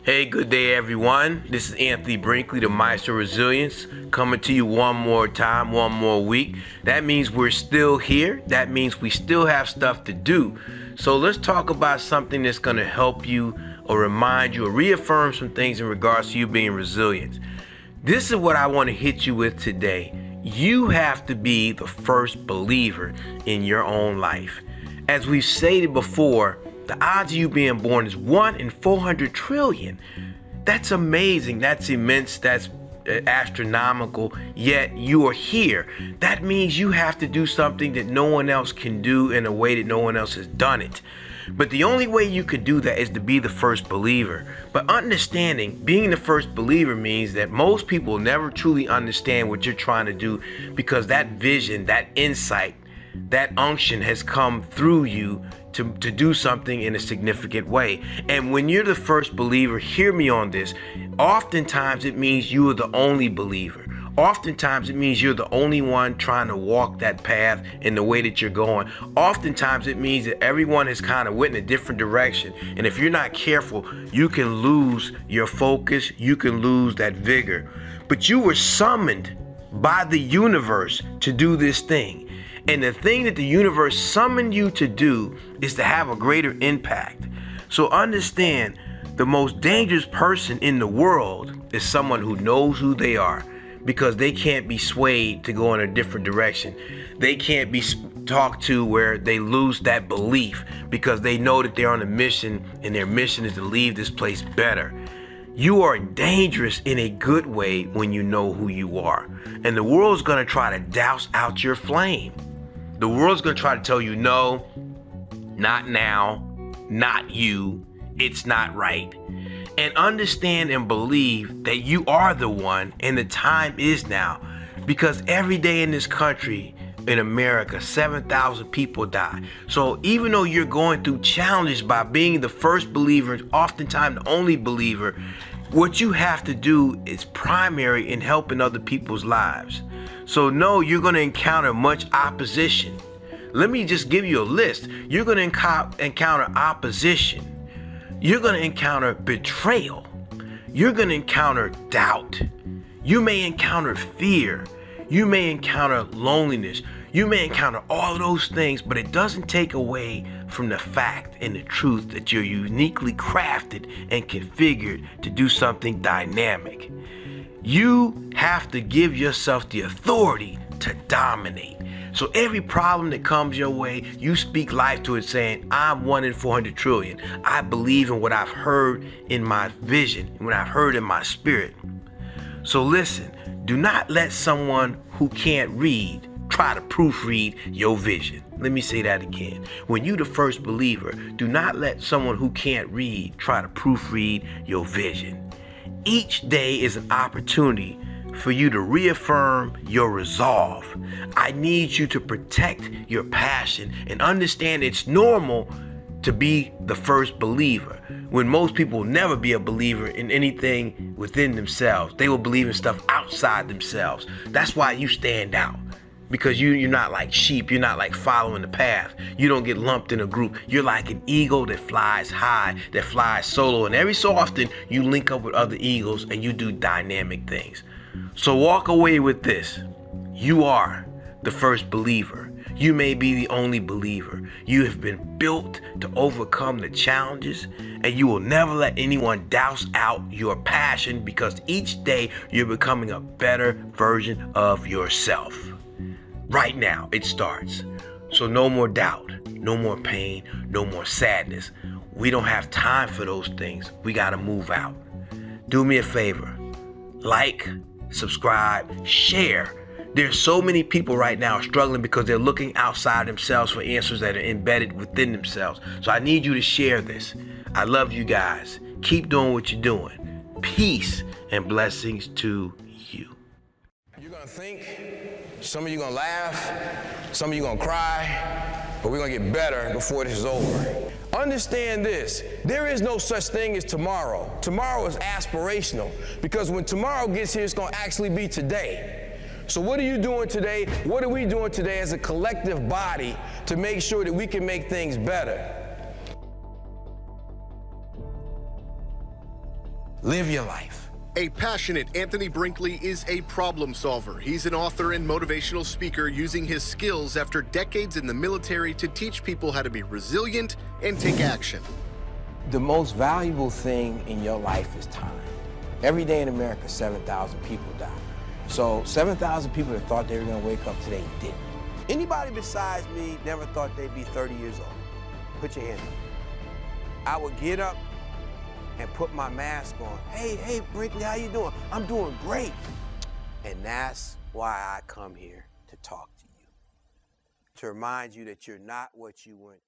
Hey, good day, everyone. This is Anthony Brinkley, the Maestro of Resilience, coming to you one more time, one more week. That means we're still here. That means we still have stuff to do. So let's talk about something that's going to help you or remind you or reaffirm some things in regards to you being resilient. This is what I want to hit you with today. You have to be the first believer in your own life. As we've stated before, the odds of you being born is 1 in 400 trillion. That's amazing. That's immense. That's astronomical. Yet you are here. That means you have to do something that no one else can do in a way that no one else has done it. But the only way you could do that is to be the first believer. But understanding being the first believer means that most people never truly understand what you're trying to do, because that vision, that insight, that unction has come through you to do something in a significant way. And when you're the first believer, hear me on this, oftentimes it means you are the only believer. Oftentimes it means you're the only one trying to walk that path in the way that you're going. Oftentimes it means that everyone has kind of went in a different direction. And if you're not careful, you can lose your focus. You can lose that vigor. But you were summoned by the universe to do this thing. And the thing that the universe summoned you to do is to have a greater impact. So understand, the most dangerous person in the world is someone who knows who they are, because they can't be swayed to go in a different direction. They can't be talked to where they lose that belief, because they know that they're on a mission, and their mission is to leave this place better. You are dangerous in a good way when you know who you are. And the world's gonna try to douse out your flame. The world's gonna try to tell you, no, not now, not you, it's not right. And understand and believe that you are the one, and the time is now. Because every day in this country, in America, 7,000 people die. So even though you're going through challenges by being the first believer, oftentimes the only believer, what you have to do is primary in helping other people's lives. So no, you're going to encounter much opposition. Let me just give you a list. You're going to encounter opposition. You're going to encounter betrayal. You're going to encounter doubt. You may encounter fear. You may encounter loneliness. You may encounter all of those things, but it doesn't take away from the fact and the truth that you're uniquely crafted and configured to do something dynamic. You have to give yourself the authority to dominate. So every problem that comes your way, you speak life to it, saying, I'm 1 in 400 trillion. I believe in what I've heard in my vision, and what I've heard in my spirit. So listen, do not let someone who can't read try to proofread your vision. Let me say that again. When you're the first believer, do not let someone who can't read try to proofread your vision. Each day is an opportunity for you to reaffirm your resolve. I need you to protect your passion and understand it's normal to be the first believer, when most people will never be a believer in anything within themselves. They will believe in stuff outside themselves. That's why you stand out, because you're not like sheep. You're not like following the path. You don't get lumped in a group. You're like an eagle that flies high, that flies solo. And every so often you link up with other eagles and you do dynamic things. So walk away with this. You are the first believer. You may be the only believer. You have been built to overcome the challenges, and you will never let anyone douse out your passion, because each day you're becoming a better version of yourself. Right now, it starts. So no more doubt, no more pain, no more sadness. We don't have time for those things. We got to move out. Do me a favor. Like, subscribe, share. There's so many people right now struggling because they're looking outside themselves for answers that are embedded within themselves. So I need you to share this. I love you guys. Keep doing what you're doing. Peace and blessings to you. You're going to think, some of you going to laugh, some of you going to cry, but we're going to get better before this is over. Understand this, there is no such thing as tomorrow. Tomorrow is aspirational, because when tomorrow gets here, it's going to actually be today. So what are you doing today? What are we doing today as a collective body to make sure that we can make things better? Live your life. A passionate Anthony Brinkley is a problem solver. He's an author and motivational speaker using his skills after decades in the military to teach people how to be resilient and take action. The most valuable thing in your life is time. Every day in America, 7,000 people die. So 7,000 people that thought they were gonna wake up today didn't. Anybody besides me never thought they'd be 30 years old? Put your hand up. I would get up and put my mask on. Hey, Brinkley, how you doing? I'm doing great. And that's why I come here to talk to you. To remind you that you're not what you weren't.